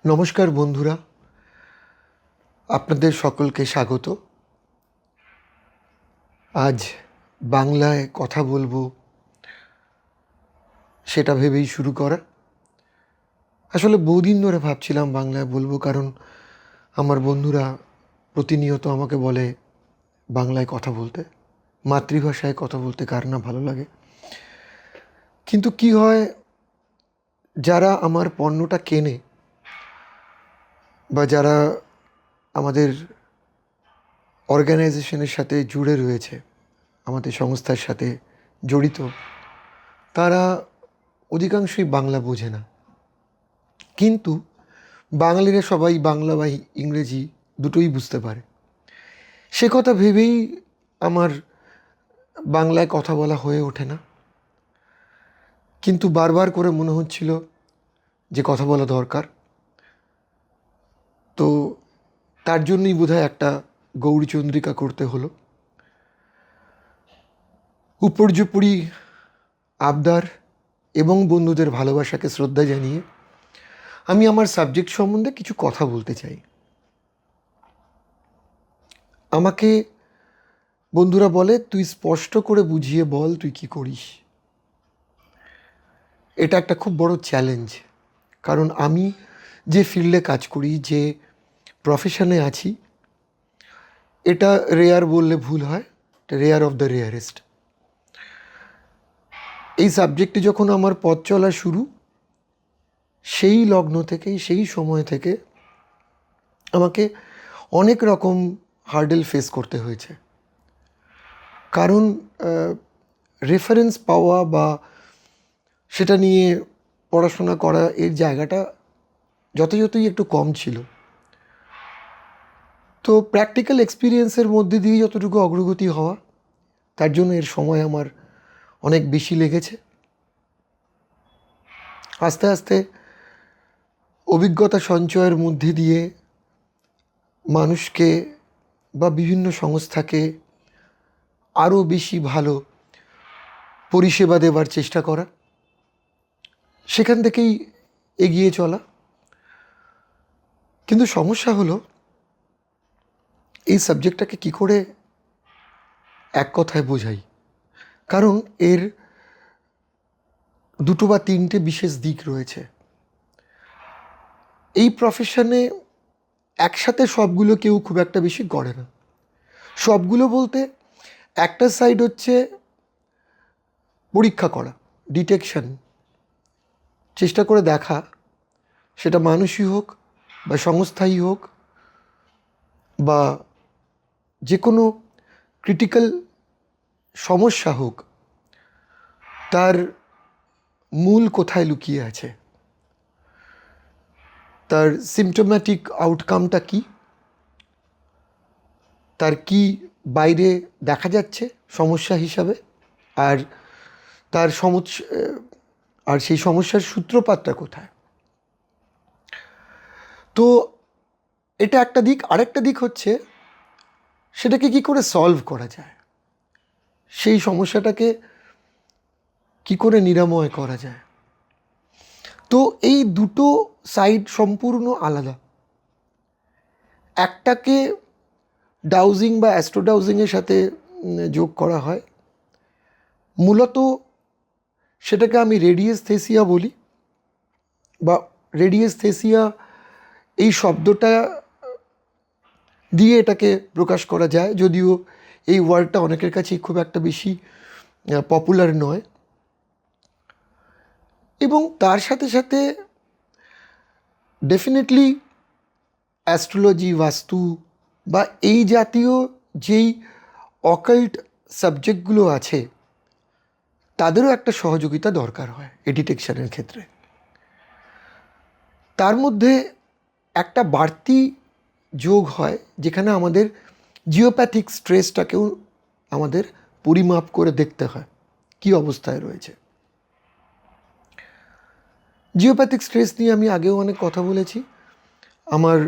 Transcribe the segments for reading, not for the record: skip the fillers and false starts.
নমস্কার বন্ধুরা, আপনাদের সকলকে স্বাগত। আজ বাংলায় কথা বলবো সেটা ভেবেই শুরু করা। আসলে বহুদিন ধরে ভাবছিলাম বাংলায় বলবো, কারণ আমার বন্ধুরা প্রতিনিয়ত আমাকে বলে বাংলায় কথা বলতে, মাতৃভাষায় কথা বলতে কার না ভালো লাগে। কিন্তু কি হয়, যারা আমার পণ্যটা কেনে বা যারা আমাদের অর্গানাইজেশনের সাথে জুড়ে রয়েছে, আমাদের সংস্থার সাথে জড়িত, তারা অধিকাংশই বাংলা বোঝে না। কিন্তু বাঙালিরা সবাই বাংলা বা ইংরেজি দুটোই বুঝতে পারে। সে কথা ভেবেই আমার বাংলায় কথা বলা হয়ে ওঠে না, কিন্তু বারবার করে মনে হচ্ছিল যে কথা বলা দরকার। তো তার জন্যই বোধহয় একটা গৌরীচন্দ্রিকা করতে হলো। উপর্যুপরি আবদার এবং বন্ধুদের ভালোবাসাকে শ্রদ্ধা জানিয়ে আমি আমার সাবজেক্ট সম্বন্ধে কিছু কথা বলতে চাই। আমাকে বন্ধুরা বলে, তুই স্পষ্ট করে বুঝিয়ে বল তুই কি করিস। এটা একটা খুব বড় চ্যালেঞ্জ, কারণ আমি যে ফিল্ডে কাজ করি, যে প্রফেশনে আছি, এটা রেয়ার বললে ভুল হয়, এটা রেয়ার অফ দ্য রেয়ারেস্ট। এই সাবজেক্টে যখন আমার পথ চলা শুরু, সেই লগ্ন থেকেই, সেই সময় থেকে আমাকে অনেক রকম হার্ডেল ফেস করতে হয়েছে। কারণ রেফারেন্স পাওয়া বা সেটা নিয়ে পড়াশোনা করা, এর জায়গাটা যথাযথই একটু কম ছিল। তো প্র্যাকটিক্যাল এক্সপিরিয়েন্সের মধ্যে দিয়ে যতটুকু অগ্রগতি হওয়া, তার জন্য এর সময় আমার অনেক বেশি লেগেছে। আস্তে আস্তে অভিজ্ঞতা সঞ্চয়ের মধ্যে দিয়ে মানুষকে বা বিভিন্ন সংস্থাকে আরও বেশি ভালো পরিষেবা দেওয়ার চেষ্টা করা, সেখান থেকেই এগিয়ে চলা। কিন্তু সমস্যা হলো, এই সাবজেক্টটাকে কী করে এক কথায় বোঝাই। কারণ এর দুটো বা তিনটে বিশেষ দিক রয়েছে। এই প্রফেশনে একসাথে সবগুলো কেউ খুব একটা বেশি করে না। সবগুলো বলতে একটা সাইড হচ্ছে পরীক্ষা করা, ডিটেকশন, চেষ্টা করে দেখা, সেটা মানুষই হোক বা সংস্থাই হোক বা যে কোনো ক্রিটিক্যাল সমস্যা হোক, তার মূল কোথায় লুকিয়ে আছে, তার সিমটোম্যাটিক আউটকামটা কী, তার কি বাইরে দেখা যাচ্ছে সমস্যা হিসাবে, আর তার আর সেই সমস্যার সূত্রপাতটা কোথায়। তো এটা একটা দিক। আরেকটা দিক হচ্ছে সেটাকে কি করে সলভ করা যায়, সেই সমস্যাটাকে কি করে নিরাময় করা যায়। তো এই দুটো সাইড সম্পূর্ণ আলাদা। একটাকে ডাউজিং বা অ্যাস্ট্রোডাউজিংয়ের সাথে যোগ করা হয়। মূলত সেটাকে আমি রেডিয়েস্থেসিয়া বলি, বা রেডিয়েস্থেসিয়া এই শব্দটা দিয়ে এটাকে প্রকাশ করা যায়, যদিও এই ওয়ার্ডটা অনেকের কাছেই খুব একটা বেশি পপুলার নয়। এবং তার সাথে সাথে ডেফিনেটলি অ্যাস্ট্রোলজি, বাস্তু বা এই জাতীয় যেই অকাল্ট সাবজেক্টগুলো আছে, তাদেরও একটা সহযোগিতা দরকার হয় এই ডিটেকশনের ক্ষেত্রে। তার মধ্যে একটা বাড়তি যোগ হয়, যেখানে আমাদের জিওপ্যাথিক স্ট্রেসটাকেও আমাদের পরিমাপ করে দেখতে হয় কী অবস্থায় রয়েছে। জিওপ্যাথিক স্ট্রেস নিয়ে আমি আগেও অনেক কথা বলেছি। আমার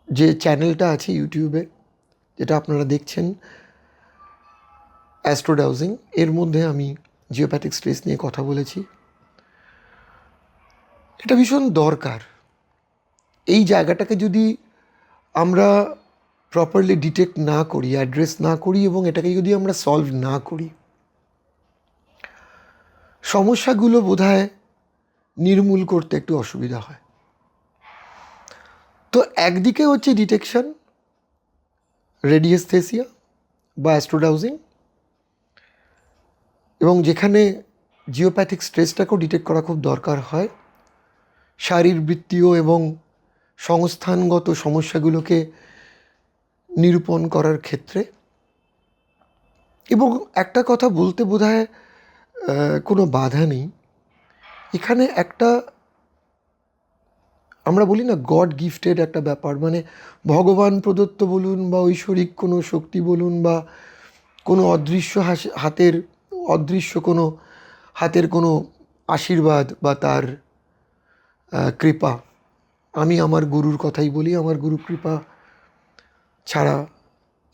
যে চ্যানেলটা আছে ইউটিউবে, যেটা আপনারা দেখছেন, অ্যাস্ট্রোডাউজিং, এর মধ্যে আমি জিওপ্যাথিক স্ট্রেস নিয়ে কথা বলেছি। এটা ভীষণ দরকার। এই জায়গাটাকে যদি আমরা প্রপারলি ডিটেক্ট না করি, অ্যাড্রেস না করি এবং এটাকে যদি আমরা সলভ না করি, সমস্যাগুলো বোধহয় নির্মূল করতে একটু অসুবিধা হয়। তো একদিকে হচ্ছে ডিটেকশন, রেডিয়েস্থেসিয়া বা অ্যাস্ট্রোডাউজিং, এবং যেখানে জিওপ্যাথিক স্ট্রেসটাকেও ডিটেক্ট করা খুব দরকার হয়, শারীরবৃত্তীয় এবং সংস্থানগত সমস্যাগুলোকে নিরূপণ করার ক্ষেত্রে। এবং একটা কথা বলতে বোধহয় কোনো বাধা নেই, এখানে একটা আমরা বলি না গড গিফটেড একটা ব্যাপার, মানে ভগবান প্রদত্ত বলুন বা ঐশ্বরিক কোনো শক্তি বলুন বা কোনো অদৃশ্য কোনো হাতের কোনো আশীর্বাদ বা তার কৃপা। আমি আমার গুরুর কথাই বলি, আমার গুরু কৃপা ছাড়া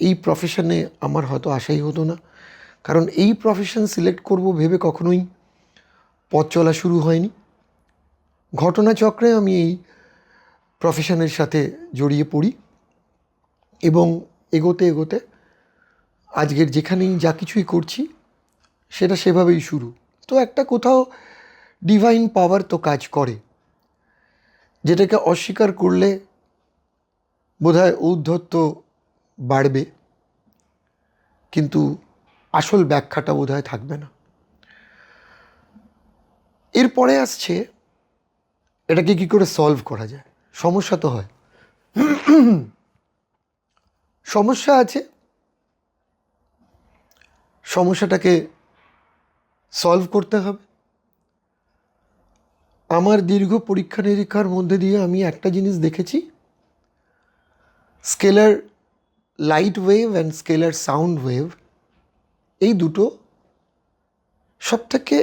এই প্রফেশনে আমার হয়তো আশাই হতো না। কারণ এই প্রফেশন সিলেক্ট করব ভেবে কখনোই পথ চলা শুরু হয়নি। ঘটনাচক্রে আমি এই প্রফেশনের সাথে জড়িয়ে পড়ি এবং এগোতে এগোতে আজকের যেখানেই যা কিছুই করছি সেটা সেভাবেই শুরু। তো একটা কোথাও ডিভাইন পাওয়ার তো কাজ করে, যেটাকে অস্বীকার করলে বোধহয় ঔদ্ধত্য বাড়বে, কিন্তু আসল ব্যাখ্যাটা বোধহয় থাকবে না। এরপরে আসছে এটাকে কী করে সলভ করা যায়। সমস্যা তো হয়, সমস্যা আছে, সমস্যাটাকে সলভ করতে হবে। আমার দীর্ঘ পরীক্ষা নিরীক্ষার মধ্যে দিয়ে আমি একটা জিনিস দেখেছি, scalar light wave and scalar sound wave, এই দুটো সবথেকে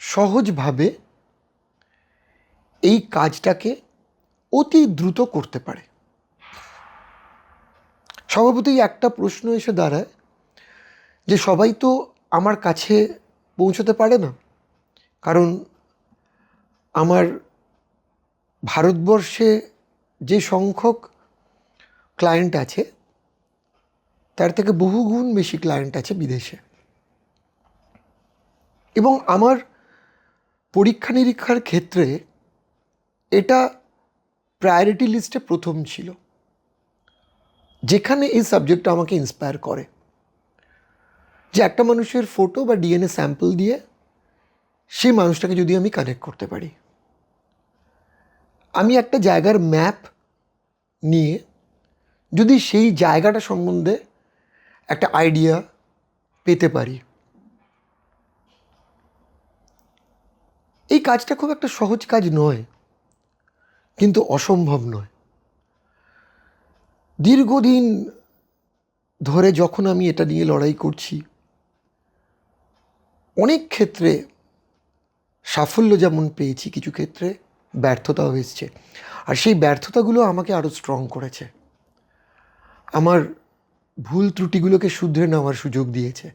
সহজভাবে এই কাজটাকে অতি দ্রুত করতে পারে। স্বভাবতই একটা প্রশ্ন এসে দাঁড়ায় যে সবাই তো আমার কাছে পৌঁছতে পারে না, কারণ আমার ভারতবর্ষে যে সংখ্যক ক্লায়েন্ট আছে তার থেকে বহুগুণ বেশি ক্লায়েন্ট আছে বিদেশে। এবং আমার পরীক্ষা নিরীক্ষার ক্ষেত্রে এটা প্রায়োরিটি লিস্টে প্রথম ছিল, যেখানে এই সাবজেক্টটা আমাকে ইন্সপায়ার করে, যে একটা মানুষের ফটো বা ডিএনএ স্যাম্পল দিয়ে সেই মানুষটাকে যদি আমি কানেক্ট করতে পারি, আমি একটা জায়গার ম্যাপ নিয়ে যদি সেই জায়গাটা সম্বন্ধে একটা আইডিয়া পেতে পারি, এই কাজটা খুব একটা সহজ কাজ নয়, কিন্তু অসম্ভব নয়। দীর্ঘদিন ধরে যখন আমি এটা নিয়ে লড়াই করছি, অনেক ক্ষেত্রে সাফল্য যেমন পেয়েছি, কিছু ক্ষেত্রে ব্যর্থতাও এসছে। আর সেই ব্যর্থতাগুলো আমাকে আরও স্ট্রং করেছে, আমার ভুল ত্রুটিগুলোকে শুধরে নেওয়ার সুযোগ দিয়েছে।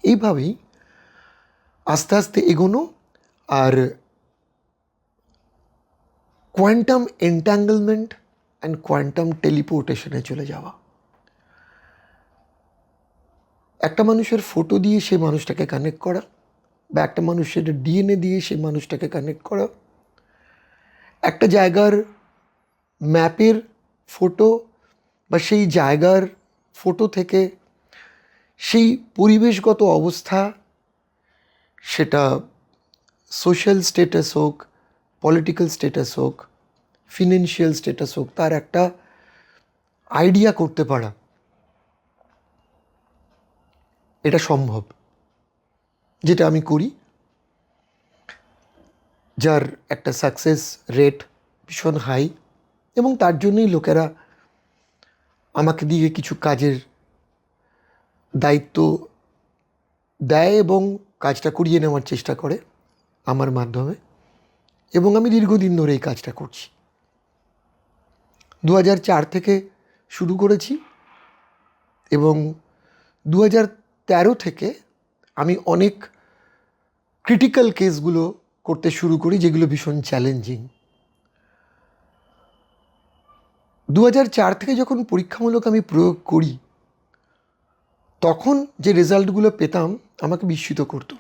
এইভাবেই আস্তে আস্তে এগোনো আর কোয়ান্টাম এন্ট্যাঙ্গলমেন্ট অ্যান্ড কোয়ান্টাম টেলিপোর্টেশনে চলে যাওয়া। একটা মানুষের ফটো দিয়ে সেই মানুষটাকে কানেক্ট করা, বা একটা মানুষের ডিএনএ দিয়ে সেই মানুষটাকে কানেক্ট করা, একটা জায়গার ম্যাপের ফটো বা সেই জায়গার ফটো থেকে সেই পরিবেশগত অবস্থা, সেটা সোশ্যাল স্ট্যাটাস হোক, পলিটিক্যাল স্ট্যাটাস হোক, ফিনান্সিয়াল স্ট্যাটাস হোক, তার একটা আইডিয়া করতে পারা, এটা সম্ভব, যেটা আমি করি, যার একটা সাকসেস রেট ভীষণ হাই। এবং তার জন্যই লোকেরা আমাকে দিয়ে কিছু কাজের দায়িত্ব দেয় এবং কাজটা করিয়ে নেওয়ার চেষ্টা করে আমার মাধ্যমে। এবং আমি দীর্ঘদিন ধরে এই কাজটা করছি, 2004 থেকে শুরু করেছি এবং 2013 থেকে আমি অনেক ক্রিটিক্যাল কেসগুলো করতে শুরু করি, যেগুলো ভীষণ চ্যালেঞ্জিং। 2004 থেকে যখন পরীক্ষামূলক আমি প্রয়োগ করি, তখন যে রেজাল্টগুলো পেতাম আমাকে বিস্মিত করতো।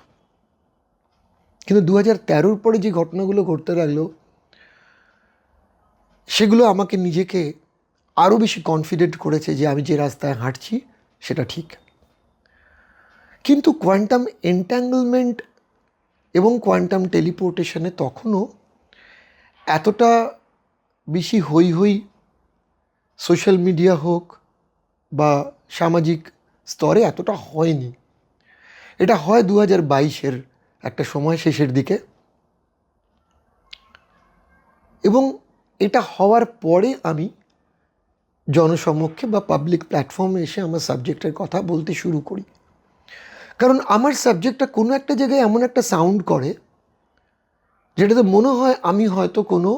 কিন্তু 2013 পরে যে ঘটনাগুলো ঘটতে লাগলো, সেগুলো আমাকে নিজেকে আরও বেশি কনফিডেন্ট করেছে যে আমি যে রাস্তায় হাঁটছি সেটা ঠিক। কিন্তু কোয়ান্টাম এন্ট্যাঙ্গলমেন্ট এবং কোয়ান্টাম টেলিপোর্টেশনে তখনও এতটা বেশি হই হই সোশ্যাল মিডিয়া হোক বা সামাজিক স্তরে এতটা হয়নি। এটা হয় 2022-এর একটা সময় শেষের দিকে, এবং এটা হওয়ার পরে আমি জনসমক্ষে বা পাবলিক প্ল্যাটফর্মে এসে আমার সাবজেক্টের কথা বলতে শুরু করি। কারণ আমার সাবজেক্টটা কোনো একটা জায়গায় এমন একটা সাউন্ড করে যেটাতে মনে হয় আমি হয়তো কোনো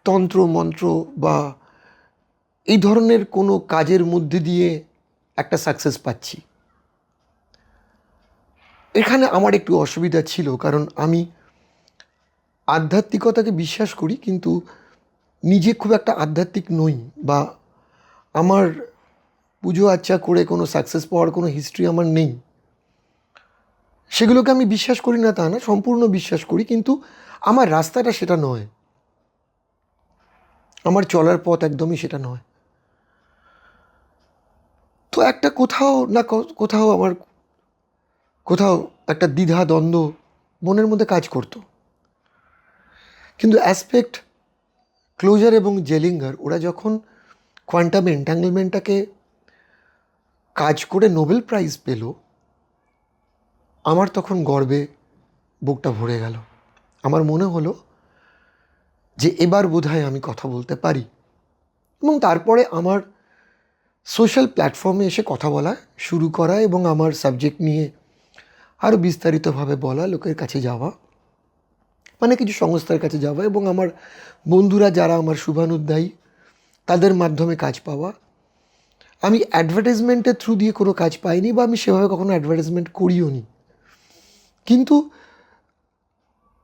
তন্ত্র মন্ত্র বা এই ধরনের কোনো কাজের মধ্যে দিয়ে একটা সাকসেস পাচ্ছি। এখানে আমার একটু অসুবিধা ছিল, কারণ আমি আধ্যাত্মিকতাকে বিশ্বাস করি, কিন্তু নিজে খুব একটা আধ্যাত্মিক নই, বা আমার পুজো আচ্চা করে কোনো সাকসেস পাওয়ার কোনো হিস্ট্রি আমার নেই। সেগুলোকে আমি বিশ্বাস করি না তা না, সম্পূর্ণ বিশ্বাস করি, কিন্তু আমার রাস্তাটা সেটা নয়, আমার চলার পথ একদমই সেটা নয়। তো একটা কোথাও না কোথাও আমার কোথাও একটা দ্বিধা দ্বন্দ্ব মনের মধ্যে কাজ করতো। কিন্তু অ্যাসপেক্ট, ক্লোজার এবং জেলিঙ্গার ওরা যখন কোয়ান্টাম এন্ট্যাঙ্গলমেন্টটাকে কাজ করে নোবেল প্রাইজ পেল, আমার তখন গর্বে বুকটা ভরে গেল। আমার মনে হলো যে এবার বোধহয় আমি কথা বলতে পারি। এবং তারপরে আমার সোশ্যাল প্ল্যাটফর্মে এসে কথা বলা শুরু করা এবং আমার সাবজেক্ট নিয়ে আরও বিস্তারিতভাবে বলা, লোকের কাছে যাওয়া, মানে কিছু সংস্থার কাছে যাওয়া, এবং আমার বন্ধুরা যারা আমার শুভানুধ্যায়ী তাদের মাধ্যমে কাজ পাওয়া। আমি অ্যাডভার্টাইজমেন্টের থ্রু দিয়ে কোনো কাজ পাইনি, বা আমি সেভাবে কখনো অ্যাডভার্টাইজমেন্ট করিও নি। কিন্তু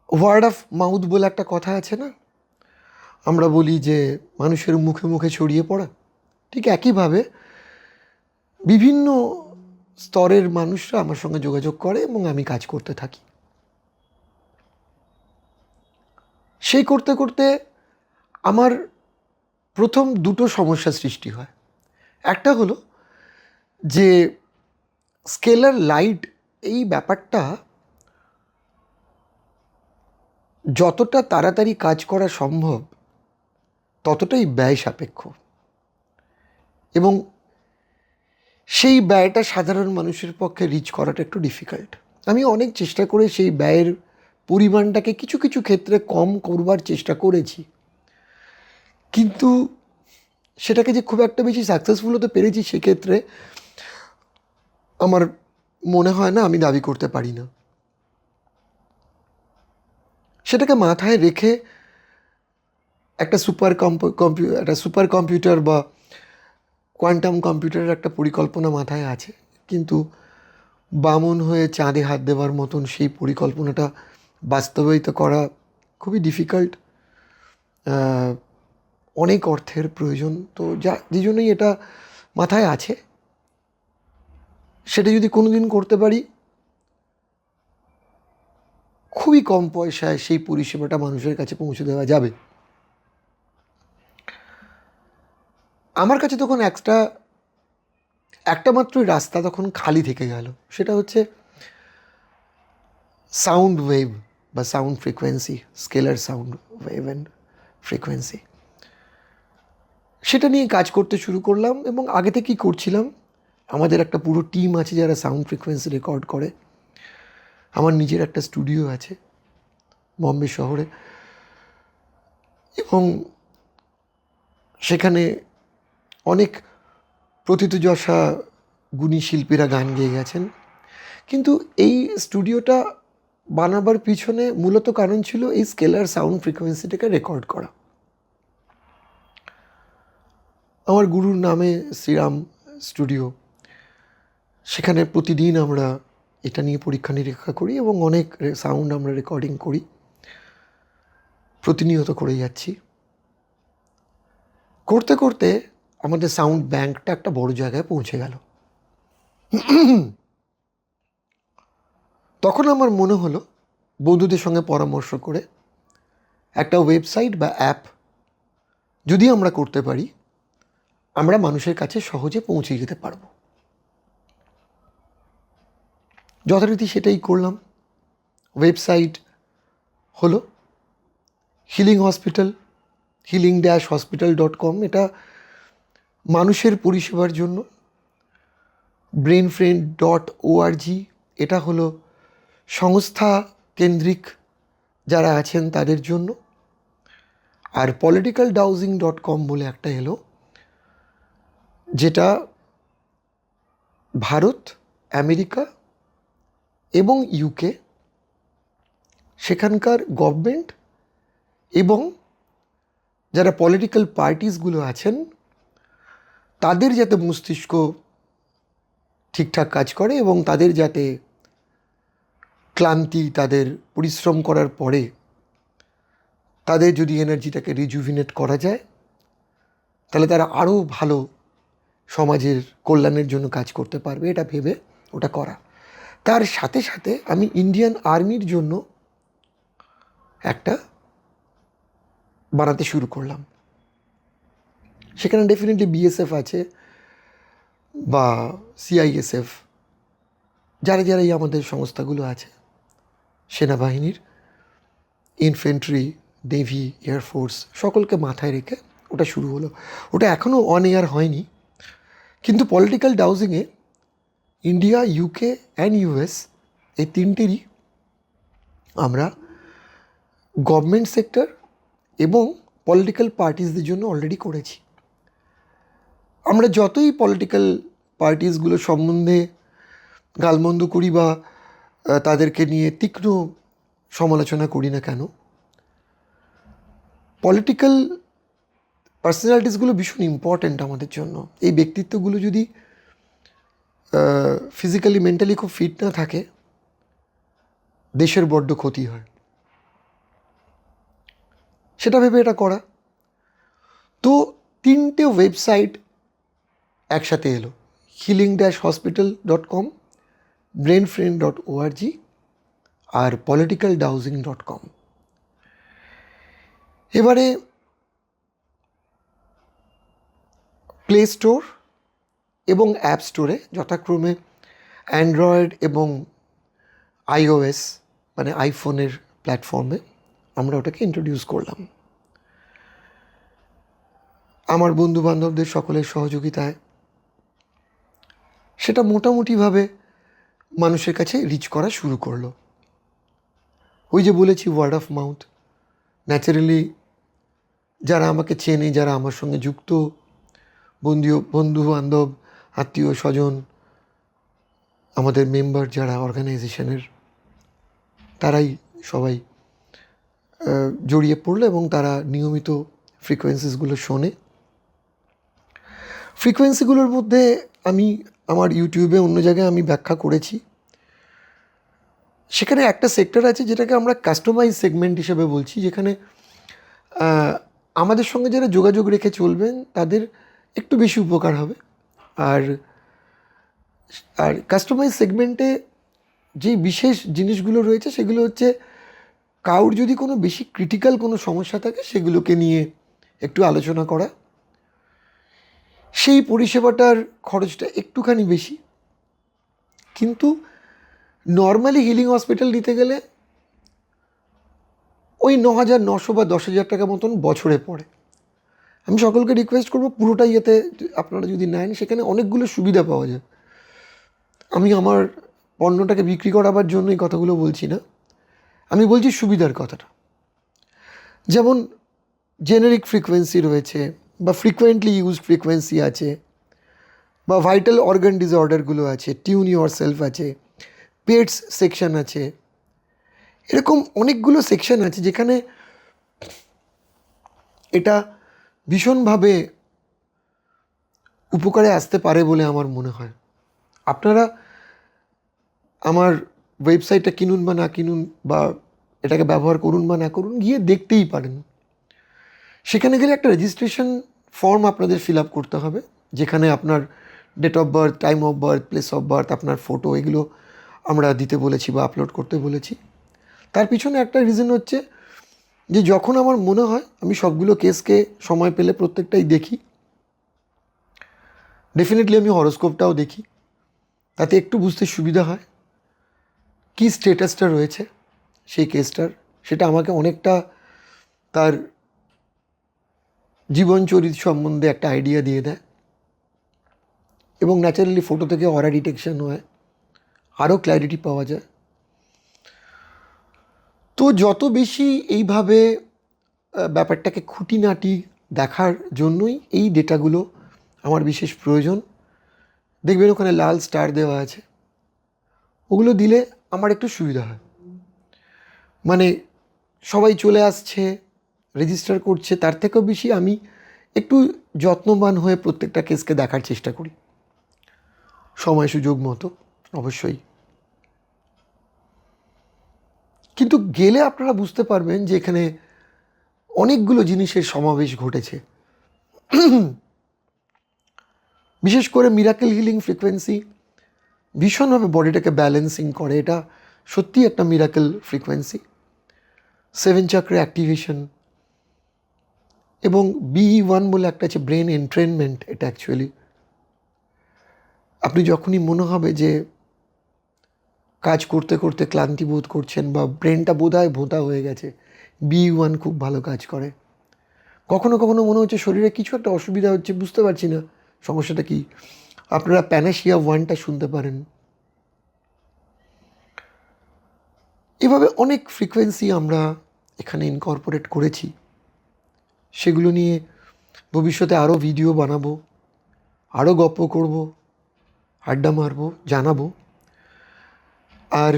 ওয়ার্ড অফ মাউথ বলে একটা কথা আছে না, আমরা বলি যে মানুষের মুখে মুখে ছড়িয়ে পড়া, ঠিক একইভাবে বিভিন্ন স্তরের মানুষরা আমার সঙ্গে যোগাযোগ করে এবং আমি কাজ করতে থাকি। সেই করতে করতে আমার প্রথম দুটো সমস্যা সৃষ্টি হয়। একটা হলো যে স্কেলার লাইট এই ব্যাপারটা যতটা তাড়াতাড়ি কাজ করা সম্ভব ততটাই ব্যয় সাপেক্ষ, এবং সেই ব্যয়টা সাধারণ মানুষের পক্ষে রিচ করাটা একটু ডিফিকাল্ট। আমি অনেক চেষ্টা করে সেই ব্যয়ের পরিমাণটাকে কিছু কিছু ক্ষেত্রে কম করবার চেষ্টা করেছি, কিন্তু সেটাকে যে খুব একটা বেশি সাকসেসফুল হতে পেরেছি সেক্ষেত্রে আমার মনে হয় না, আমি দাবি করতে পারি না। সেটাকে মাথায় রেখে একটা সুপার কম্পিউটার বা কোয়ান্টাম কম্পিউটারের একটা পরিকল্পনা মাথায় আছে, কিন্তু বামন হয়ে চাঁদে হাত দেওয়ার মতন সেই পরিকল্পনাটা বাস্তবায়িত করা খুবই ডিফিকাল্ট। অনেক অর্থের প্রয়োজন, তো যে জন্যই এটা মাথায় আছে। সেটা যদি কোনো দিন করতে পারি, খুবই কম পয়সায় সেই পরিষেবাটা মানুষের কাছে পৌঁছে দেওয়া যাবে। আমার কাছে তখন একটা মাত্রই রাস্তা তখন খালি থেকে গেল, সেটা হচ্ছে সাউন্ড ওয়েভ বা sound frequency, scalar sound wave and frequency. সেটা নিয়ে কাজ করতে শুরু করলাম, এবং আগে থেকেই করছিলাম। আমাদের একটা পুরো টিম আছে যারা সাউন্ড ফ্রিকোয়েন্সি রেকর্ড করে। আমার নিজের একটা স্টুডিও আছে বম্বে শহরে, এবং সেখানে অনেক প্রথিতযশা গুণী শিল্পীরা গান গেয়ে গেছেন। কিন্তু এই স্টুডিওটা বানাবার পিছনে মূলত কারণ ছিল এই স্কেলার সাউন্ড ফ্রিকোয়েন্সিটাকে রেকর্ড করা। আমার গুরুর নামে শ্রীরাম স্টুডিও, সেখানে প্রতিদিন আমরা এটা নিয়ে পরীক্ষা নিরীক্ষা করি এবং অনেক সাউন্ড আমরা রেকর্ডিং করি, প্রতিনিয়ত করে যাচ্ছি। করতে করতে আমাদের সাউন্ড ব্যাংকটা একটা বড় জায়গায় পৌঁছে গেল। তখন আমার মনে হলো বন্ধুদের সঙ্গে পরামর্শ করে একটা ওয়েবসাইট বা অ্যাপ যদি আমরা করতে পারি, আমরা মানুষের কাছে সহজে পৌঁছে যেতে পারবো। যথারীতি সেটাই করলাম। ওয়েবসাইট হলো healing-hospital.com। এটা মানুষের পরিষেবার জন্য। brainfriend.org, এটা হলো সংস্থা কেন্দ্রিক যারা আছেন তাদের জন্য। আর politicaldowsing.com বলে একটা এলো, যেটা ভারত, আমেরিকা এবং ইউকে সেখানকার গভর্নমেন্ট এবং যারা পলিটিক্যাল পার্টিসগুলো আছেন তাদের যাতে মস্তিষ্ক ঠিকঠাক কাজ করে এবং তাদের যাতে ক্লান্তি, তাদের পরিশ্রম করার পরে তাদের যদি এনার্জিটাকে রিজুভিনেট করা যায়, তাহলে তারা আরও ভালো সমাজের কল্যাণের জন্য কাজ করতে পারবে, এটা ভেবে ওটা করা। তার সাথে সাথে আমি ইন্ডিয়ান আর্মির জন্য একটা বানাতে শুরু করলাম। সেখানে ডেফিনেটলি বিএসএফ আছে বা সিআইএসএফ, যারা যারা এই আমাদের সংস্থাগুলো আছে, সেনাবাহিনীর, ইনফেন্ট্রি, নেভি, এয়ারফোর্স, সকলকে মাথায় রেখে ওটা শুরু হলো। ওটা এখনও অন এয়ার হয়নি, কিন্তু পলিটিক্যাল ডাউজিংয়ে ইন্ডিয়া, ইউকে অ্যান্ড ইউএস এই তিনটেরই আমরা গভর্নমেন্ট সেক্টর এবং পলিটিক্যাল পার্টিসদের জন্য অলরেডি করেছি। আমরা যতই পলিটিক্যাল পার্টিসগুলো সম্বন্ধে গালমন্দ করি বা তাদেরকে নিয়ে তীক্ষ্ণ সমালোচনা করি না কেন, পলিটিক্যাল পার্সোনালিটিসগুলো ভীষণ ইম্পর্ট্যান্ট আমাদের জন্য। এই ব্যক্তিত্বগুলো যদি ফিজিক্যালি, মেন্টালি খুব ফিট না থাকে, দেশের বড্ড ক্ষতি হয়। সেটা ভেবে এটা করা। তো তিনটে ওয়েবসাইট একসাথে এলো, healing-hospital.com, brainfriend.org আর politicaldowsing.com। এবারে প্লে স্টোর এবং অ্যাপ স্টোরে যথাক্রমে অ্যান্ড্রয়েড এবং iOS মানে আইফোনের প্ল্যাটফর্মে আমরা ওটাকে ইন্ট্রোডিউস করলাম। আমার বন্ধুবান্ধবদের সকলের সহযোগিতায় সেটা মোটামুটিভাবে মানুষের কাছে রিচ করা শুরু করলো। ওই যে বলেছি, ওয়ার্ড অফ মাউথ। ন্যাচারালি যারা আমাকে চেনে, যারা আমার সঙ্গে যুক্ত, বন্ধু বান্ধব, আত্মীয় স্বজন, আমাদের মেম্বার যারা অর্গানাইজেশনের, তারাই সবাই জড়িয়ে পড়লো এবং তারা নিয়মিত ফ্রিকোয়েন্সিসগুলো শোনে। ফ্রিকোয়েন্সিগুলোর মধ্যে আমি আমার ইউটিউবে, অন্য জায়গায় আমি ব্যাখ্যা করেছি। সেখানে একটা সেক্টর আছে যেটাকে আমরা কাস্টমাইজ সেগমেন্ট হিসেবে বলছি, যেখানে আমাদের সঙ্গে যারা যোগাযোগ রেখে চলবেন তাদের একটু বেশি উপকার হবে। আর আর কাস্টমাইজ সেগমেন্টে যেই বিশেষ জিনিসগুলো রয়েছে সেগুলো হচ্ছে, কারোর যদি কোনো বেশি ক্রিটিক্যাল কোনো সমস্যা থাকে সেগুলোকে নিয়ে একটু আলোচনা করা। সেই পরিষেবাটার খরচটা একটুখানি বেশি, কিন্তু নর্মালি হিলিং হসপিটাল নিতে গেলে ওই 9,900 বা 10,000 টাকা মতন বছরে পড়ে। আমি সকলকে রিকোয়েস্ট করবো পুরোটাই এতে আপনারা যদি নেন, সেখানে অনেকগুলো সুবিধা পাওয়া যায়। আমি আমার পণ্যটাকে বিক্রি করাবার জন্য এই কথাগুলো বলছি না, আমি বলছি সুবিধার কথাটা। যেমন জেনারিক ফ্রিকোয়েন্সি রয়েছে বা ফ্রিকোয়েন্টলি ইউজ ফ্রিকোয়েন্সি আছে, বা ভাইটাল অর্গান ডিসঅর্ডারগুলো আছে, টিউন ইউর সেলফ আছে, পেটস সেকশন আছে, এরকম অনেকগুলো সেকশন আছে যেখানে এটা ভীষণভাবে উপকারে আসতে পারে বলে আমার মনে হয়। আপনারা আমার ওয়েবসাইটটা কিনুন বা না কিনুন, বা এটাকে ব্যবহার করুন বা না করুন, গিয়ে দেখতেই পারেন। সেখানে গেলে একটা রেজিস্ট্রেশন ফর্ম আপনাদের ফিল আপ করতে হবে, যেখানে আপনার date of birth, time of birth, place of birth, আপনার ফটো, এগুলো আমরা দিতে বলেছি বা আপলোড করতে বলেছি। তার পিছনে একটা রিজন হচ্ছে যে যখন আমার মনে হয়, আমি সবগুলো কেসকে সময় পেলে প্রত্যেকটাই দেখি। ডেফিনেটলি আমি হরোস্কোপটাও দেখি, তাতে একটু বুঝতে সুবিধা হয় কী স্টেটাসটা রয়েছে সেই কেসটার। সেটা আমাকে অনেকটা তার জীবনচরিত সম্বন্ধে একটা আইডিয়া দিয়ে দেয়। এবং ন্যাচারালি ফটো থেকে অরা ডিটেকশন হয়, আরও ক্ল্যারিটি পাওয়া যায়। তো যত বেশি এইভাবে ব্যাপারটাকে খুঁটিনাটি দেখার জন্যই এই ডেটাগুলো আমার বিশেষ প্রয়োজন। দেখবেন ওখানে লাল স্টার দেওয়া আছে, ওগুলো দিলে আমার একটু সুবিধা হয়। মানে সবাই চলে আসছে, রেজিস্টার করছে, তার থেকেও বেশি আমি একটু যত্নবান হয়ে প্রত্যেকটা কেসকে দেখার চেষ্টা করি, সময় সুযোগ মতো অবশ্যই। কিন্তু গেলে আপনারা বুঝতে পারবেন যে এখানে অনেকগুলো জিনিসের সমাবেশ ঘটেছে। বিশেষ করে মিরাকেল হিলিং ফ্রিকোয়েন্সি ভীষণভাবে বডিটাকে ব্যালেন্সিং করে, এটা সত্যি একটা মিরাকেল ফ্রিকোয়েন্সি। 7 চাক্রা অ্যাক্টিভেশন, এবং BE1 বলে একটা আছে, ব্রেন এন্ট্রেনমেন্ট। এটা অ্যাকচুয়ালি আপনি যখনই মনে হবে যে কাজ করতে করতে ক্লান্তি বোধ করছেন বা ব্রেনটা বোধহয় ভোঁতা হয়ে গেছে, BE1 খুব ভালো কাজ করে। কখনো কখনো মনে হচ্ছে শরীরে কিছু একটা অসুবিধা হচ্ছে, বুঝতে পারছি না সমস্যাটা কি, আপনারা প্যানাসিয়া 1টা শুনতে পারেন। এভাবে অনেক ফ্রিকোয়েন্সি আমরা এখানে ইনকর্পোরেট করেছি, সেগুলো নিয়ে ভবিষ্যতে আরও ভিডিও বানাবো, আরও গল্প করব, আড্ডা মারবো, জানাবো। আর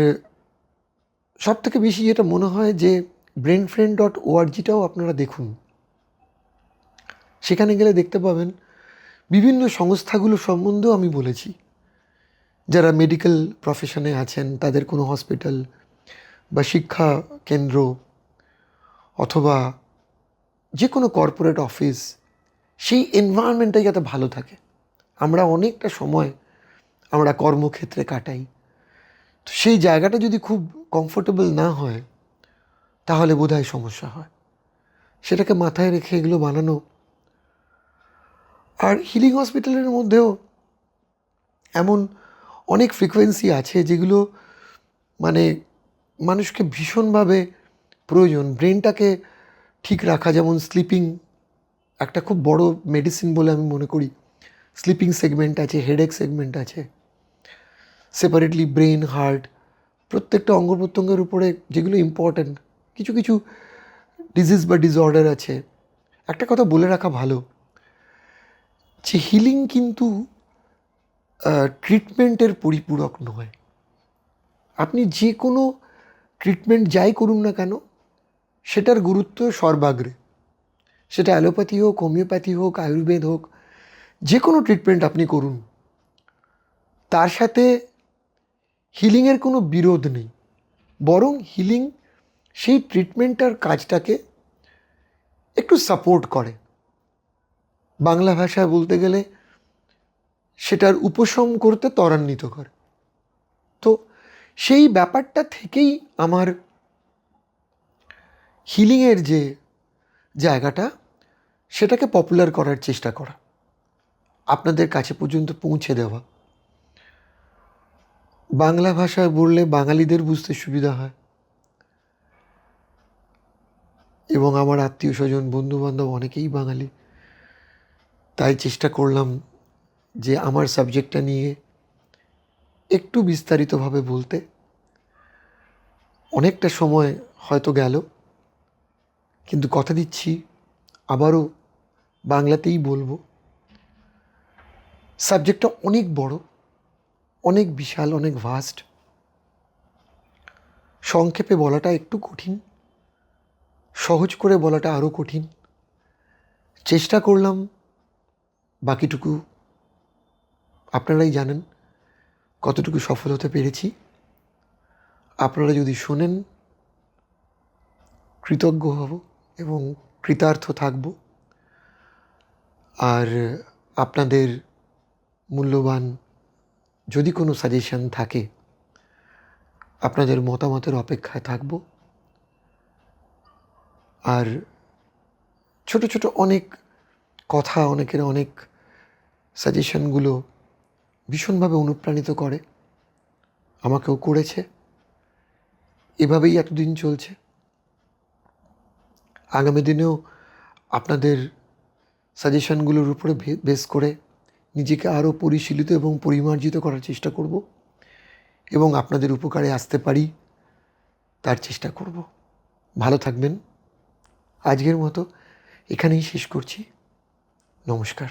সব থেকে বেশি যেটা মনে হয় যে brainfriend.org-টাও আপনারা দেখুন। সেখানে গেলে দেখতে পাবেন বিভিন্ন সংস্থাগুলো সম্বন্ধেও আমি বলেছি। যারা মেডিকেল প্রফেশনে আছেন, তাদের কোনো হসপিটাল বা শিক্ষা কেন্দ্র অথবা যে কোনো কর্পোরেট অফিস, সেই এনভায়রনমেন্টটা যাতে ভালো থাকে। আমরা অনেকটা সময় আমরা কর্মক্ষেত্রে কাটাই, তো সেই জায়গাটা যদি খুব কমফোর্টেবল না হয়, তাহলে বোধহয় সমস্যা হয়। সেটাকে মাথায় রেখে এগুলো বানানো। আর হিলিং হসপিটালের মধ্যেও এমন অনেক ফ্রিকোয়েন্সি আছে যেগুলো মানে মানুষকে ভীষণভাবে প্রয়োজন। ব্রেনটাকে ঠিক রাখা, যেমন স্লিপিং একটা খুব বড় মেডিসিন বলে আমি মনে করি। স্লিপিং সেগমেন্ট আছে, হেডেক সেগমেন্ট আছে, সেপারেটলি ব্রেন, হার্ট, প্রত্যেকটা অঙ্গ প্রত্যঙ্গের উপরে যেগুলো ইম্পর্ট্যান্ট। কিছু কিছু ডিজিজ বা ডিসঅর্ডার আছে। একটা কথা বলে রাখা ভালো যে হিলিং কিন্তু ট্রিটমেন্টের পরিপূরক নয়। আপনি যে কোনো ট্রিটমেন্ট যাই করুন না কেন, সেটার গুরুত্ব সর্বাগ্রে। সেটা অ্যালোপ্যাথি হোক, হোমিওপ্যাথি হোক, আয়ুর্বেদ হোক, যে কোনো ট্রিটমেন্ট আপনি করুন, তার সাথে হিলিংয়ের কোনো বিরোধ নেই। বরং হিলিং সেই ট্রিটমেন্টটার কাজটাকে একটু সাপোর্ট করে। বাংলা ভাষায় বলতে গেলে সেটার উপশম করতে ত্বরান্বিত করে। তো সেই ব্যাপারটা থেকেই আমার হিলিংয়ের যে জায়গাটা, সেটাকে পপুলার করার চেষ্টা করা, আপনাদের কাছে পর্যন্ত পৌঁছে দেওয়া। বাংলা ভাষায় বললে বাঙালিদের বুঝতে সুবিধা হয়, এবং আমার আত্মীয় স্বজন, বন্ধুবান্ধব অনেকেই বাঙালি। তাই চেষ্টা করলাম যে আমার সাবজেক্টটা নিয়ে একটু বিস্তারিতভাবে বলতে। অনেকটা সময় হয়তো গেল, কিন্তু কথা দিচ্ছি আবারও বাংলাতেই বলবো। সাবজেক্টটা অনেক বড়, অনেক বিশাল, অনেক ভাস্ট। সংক্ষেপে বলাটা একটু কঠিন, সহজ করে বলাটা আরও কঠিন। চেষ্টা করলাম, বাকিটুকু আপনারাই জানেন কতটুকু সফল হতে পেরেছি। আপনারা যদি শোনেন কৃতজ্ঞ হব এবং কৃতার্থ থাকব। আর আপনাদের মূল্যবান যদি কোনো সাজেশন থাকে, আপনাদের মতামতের অপেক্ষায় থাকব। আর ছোট ছোট অনেক কথা, অনেকের অনেক সাজেশনগুলো ভীষণভাবে অনুপ্রাণিত করে, আমাকেও করেছে। এভাবেই এতদিন চলছে। আগামী দিনেও আপনাদের সাজেশনগুলোর উপরে বেস করে নিজেকে আরও পরিশীলিত এবং পরিমার্জিত করার চেষ্টা করব এবং আপনাদের উপকারে আসতে পারি তার চেষ্টা করব। ভালো থাকবেন। আজকের মতো এখানেই শেষ করছি। নমস্কার।